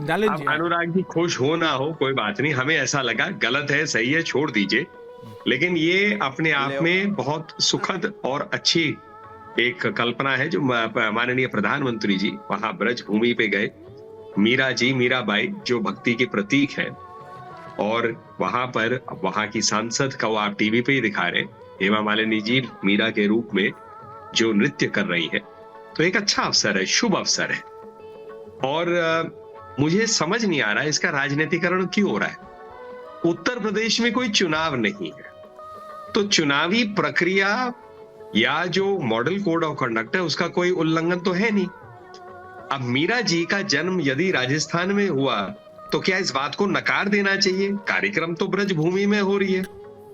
डालें अब जी। अनुराग जी खुश हो ना हो कोई बात नहीं, हमें ऐसा लगा गलत है सही है छोड़ दीजिए, लेकिन ये अपने आप में बहुत सुखद और अच्छी एक कल्पना है जो माननीय प्रधानमंत्री जी वहां ब्रज भूमि पे गए, मीरा जी मीराबाई जो भक्ति के प्रतीक है, और वहां पर वहां की सांसद को आप टीवी पे ही दिखा रहे हैं, हेमा मालिनी जी मीरा के रूप में जो नृत्य कर रही है, तो एक अच्छा अवसर है, शुभ अवसर है। और मुझे समझ नहीं आ रहा है इसका राजनीतिकरण क्यों हो रहा है। उत्तर प्रदेश में कोई चुनाव नहीं है, तो चुनावी प्रक्रिया या जो मॉडल कोड ऑफ कंडक्ट है उसका कोई उल्लंघन तो है नहीं। अब मीरा जी का जन्म यदि राजस्थान में हुआ तो क्या इस बात को नकार देना चाहिए? कार्यक्रम तो ब्रज भूमि में हो रही है,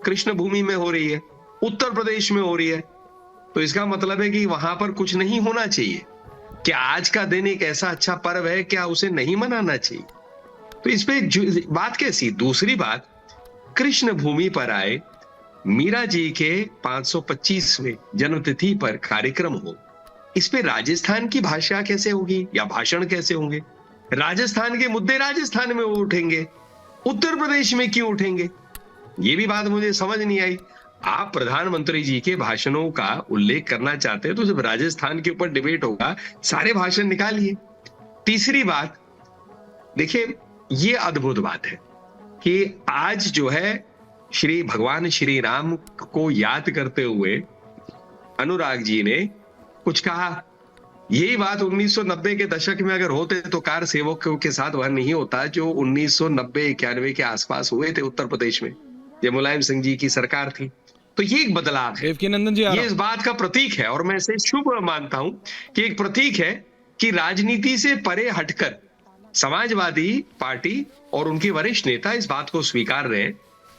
कृष्ण भूमि में हो रही है, उत्तर प्रदेश में हो रही है, तो इसका मतलब है कि वहां पर कुछ नहीं होना चाहिए। क्या आज का दिन एक ऐसा अच्छा पर्व है, क्या उसे नहीं मनाना चाहिए? तो इस पे बात कैसी? दूसरी बात, कृष्ण भूमि पर आए, मीरा जी के 525वें जन्मतिथि पर कार्यक्रम हो, इस पे राजस्थान की भाषा कैसे होगी या भाषण कैसे होंगे? राजस्थान के मुद्दे राजस्थान में उठेंगे, उत्तर प्रदेश में क्यों उठेंगे? ये भी बात मुझे समझ नहीं आई। आप प्रधानमंत्री जी के भाषणों का उल्लेख करना चाहते हैं तो जब राजस्थान के ऊपर डिबेट होगा, सारे भाषण निकालिए। तीसरी बात, देखिए ये अद्भुत बात है कि आज जो है श्री भगवान श्री राम को याद करते हुए अनुराग जी ने कुछ कहा। यही बात 1990 के दशक में अगर होते तो कार सेवकों के साथ वह नहीं होता जो 1990-91 के आसपास हुए थे उत्तर प्रदेश में, जब मुलायम सिंह जी की सरकार थी। तो ये एक बदलाव है, देवकीनंदन जी आ ये रहा इस हूं। बात का प्रतीक है और मैं इसे शुभ मानता हूं कि एक प्रतीक है कि राजनीति से परे हटकर समाजवादी पार्टी और उनके वरिष्ठ नेता इस बात को स्वीकार रहे हैं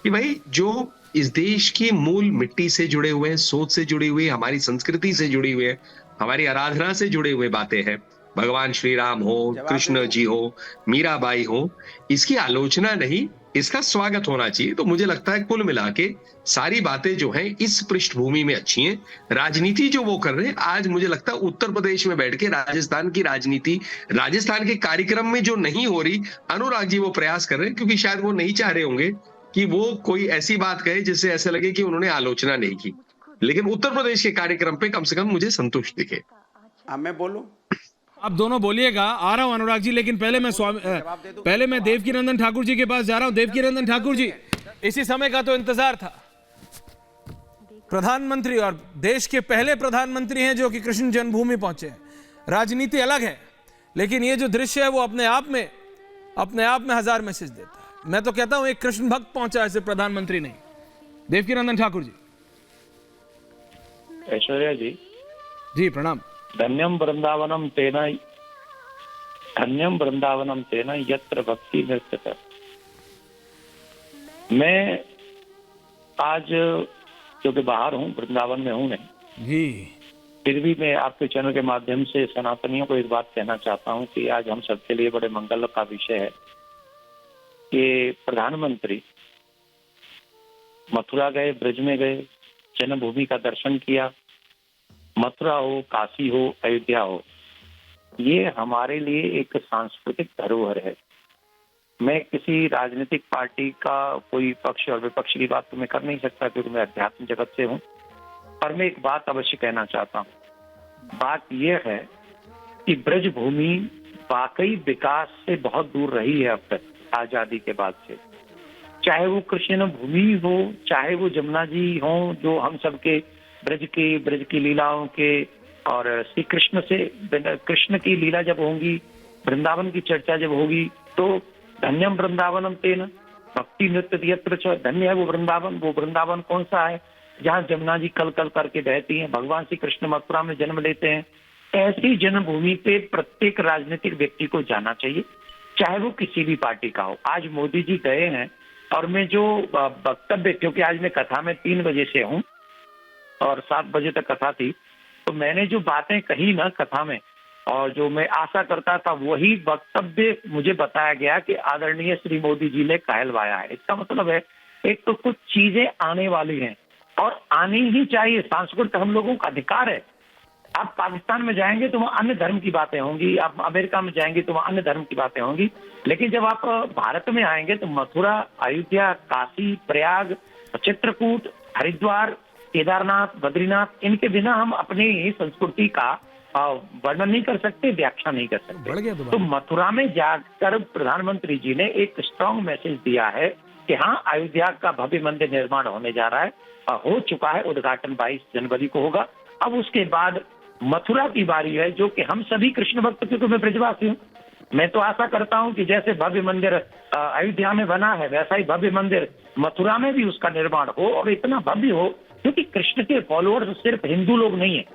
कि भाई जो इस देश की मूल मिट्टी से जुड़े हुए, सोच से जुड़ी हुई, हमारी संस्कृति से जुड़ी हुई है, हमारी आराधना से जुड़े हुए बातें हैं, भगवान श्री राम हो, कृष्ण जी हो, मीराबाई हो, इसकी आलोचना नहीं, इसका स्वागत होना चाहिए। तो मुझे लगता है कुल मिला के सारी बातें जो हैं इस पृष्ठभूमि में अच्छी हैं। राजनीति जो वो कर रहे हैं, आज मुझे लगता है उत्तर प्रदेश में बैठ के राजस्थान की राजनीति, राजस्थान के कार्यक्रम में जो नहीं हो रही, अनुराग जी वो प्रयास कर रहे हैं क्योंकि शायद वो नहीं चाह रहे होंगे कि वो कोई ऐसी बात कहे जिससे ऐसे लगे कि उन्होंने आलोचना नहीं की। लेकिन उत्तर प्रदेश के कार्यक्रम पे कम से कम मुझे संतुष्ट दिखे। मैं बोलूं? आप दोनों बोलिएगा, आ रहा हूं अनुराग जी, लेकिन पहले मैं पहले मैं देवकीनंदन ठाकुर जी के पास जा रहा हूं। देवकीनंदन ठाकुर जी, इसी समय का तो इंतजार था। प्रधानमंत्री और देश के पहले प्रधानमंत्री हैं जो कि कृष्ण जन्मभूमि पहुंचे हैं। राजनीति अलग है, लेकिन ये जो दृश्य है वो अपने आप में हजार मैसेज देता है। मैं तो कहता हूं एक कृष्ण भक्त पहुंचा है, सिर्फ प्रधानमंत्री नहीं। देवकीनंदन ठाकुर जी। ऐश्वर्या जी, जी प्रणाम। धन्यम वृंदावनम तेना यत्र भक्ति नृत्य। मैं आज क्योंकि बाहर हूँ, वृंदावन में हूँ नहीं जी, फिर भी मैं आपके चैनल के माध्यम से सनातनियों को एक बात कहना चाहता हूँ कि आज हम सबके लिए बड़े मंगल का विषय है कि प्रधानमंत्री मथुरा गए, ब्रज में गए, जन्मभूमि का दर्शन किया। मथुरा हो, काशी हो, अयोध्या हो, ये हमारे लिए एक सांस्कृतिक धरोहर है। मैं किसी राजनीतिक पार्टी का कोई पक्ष और विपक्ष की बात तो मैं कर नहीं सकता क्योंकि मैं अध्यात्म जगत से हूँ, पर मैं एक बात अवश्य कहना चाहता हूँ। बात यह है कि ब्रज भूमि वाकई विकास से बहुत दूर रही है अब तक आजादी के बाद से। चाहे वो कृष्ण भूमि हो, चाहे वो जमुना जी हो, जो हम सबके ब्रज की लीलाओं के, और श्री कृष्ण की लीला जब होगी, वृंदावन की चर्चा जब होगी, तो धन्यम वृंदावनम तेन भक्ति नृत्य यत्र च। धन्य है वो वृंदावन। वो वृंदावन कौन सा है? जहाँ जमुना जी कल कल करके बहती हैं, भगवान श्री कृष्ण मथुरा में जन्म लेते हैं। ऐसी जन्मभूमि पे प्रत्येक राजनीतिक व्यक्ति को जाना चाहिए, चाहे वो किसी भी पार्टी का हो। आज मोदी जी गए हैं और मैं जो वक्तव्य, क्योंकि आज मैं कथा में 3 बजे से हूँ और 7 बजे तक कथा थी, तो मैंने जो बातें कही ना कथा में और जो मैं आशा करता था वही वक्तव्य मुझे बताया गया कि आदरणीय श्री मोदी जी ने कहलवाया है। इसका मतलब है एक तो कुछ चीजें आने वाली हैं और आनी ही चाहिए। सांस्कृतिक हम लोगों का अधिकार है। आप पाकिस्तान में जाएंगे तो वहाँ अन्य धर्म की बातें होंगी, आप अमेरिका में जाएंगे तो वहाँ अन्य धर्म की बातें होंगी, लेकिन जब आप भारत में आएंगे तो मथुरा, अयोध्या, काशी, प्रयाग, चित्रकूट, हरिद्वार, केदारनाथ, बद्रीनाथ, इनके बिना हम अपनी संस्कृति का वर्णन नहीं कर सकते, व्याख्या नहीं कर सकते। बढ़ गया तो मथुरा में जाकर प्रधानमंत्री जी ने एक स्ट्रांग मैसेज दिया है कि हाँ, अयोध्या का भव्य मंदिर निर्माण होने जा रहा है, हो चुका है, उद्घाटन 22 जनवरी को होगा। अब उसके बाद मथुरा की बारी है, जो कि हम सभी कृष्ण भक्त, क्योंकि मैं ब्रजवासी हूँ, मैं तो आशा करता हूँ कि जैसे भव्य मंदिर अयोध्या में बना है वैसा ही भव्य मंदिर मथुरा में भी उसका निर्माण हो, और इतना भव्य हो, क्योंकि कृष्ण के फॉलोअर्स सिर्फ हिंदू लोग नहीं है।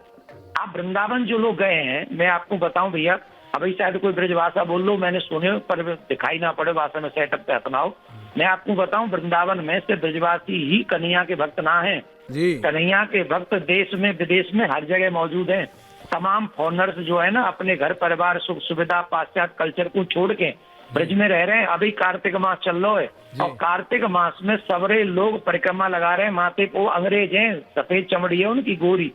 आप वृंदावन जो लोग गए हैं, मैं आपको बताऊं भैया, अभी शायद कोई ब्रजभाषा बोल लो, मैंने सुने पर दिखाई ना पड़े, भाषा में सेटअप पे अपनाओ। मैं आपको बताऊं, वृंदावन में से ब्रजवासी ही कन्हैया के भक्त ना हैं जी। कन्हैया के भक्त देश में विदेश में हर जगह मौजूद हैं। तमाम फॉरनर्स जो है ना, अपने घर परिवार सुख सुविधा पाश्चात्य कल्चर को छोड़ के ब्रज में रह रहे हैं। अभी कार्तिक मास चल रहा है और कार्तिक मास में सबरे लोग परिक्रमा लगा रहे हैं माथे को। अंग्रेज हैं, सफेद चमड़ी है उनकी, गोरी,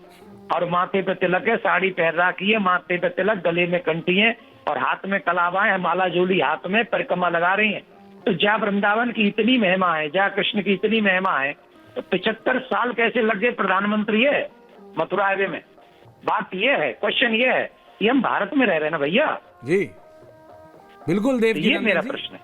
और माथे पे तिलक है, साड़ी पहन रखी है, माथे पे तिलक, गले में कंठी है और हाथ में कलाबाएं, माला जोली हाथ में, परिक्रमा लगा रही हैं। तो जहाँ वृंदावन की इतनी महिमा है, जहाँ कृष्ण की इतनी महिमा है, तो 75 साल कैसे लग गए प्रधानमंत्री है मथुरा हाईवे में? बात ये है, क्वेश्चन ये है, ये हम भारत में रह रहे हैं ना भैया, जी बिल्कुल देव ये मेरा प्रश्न है।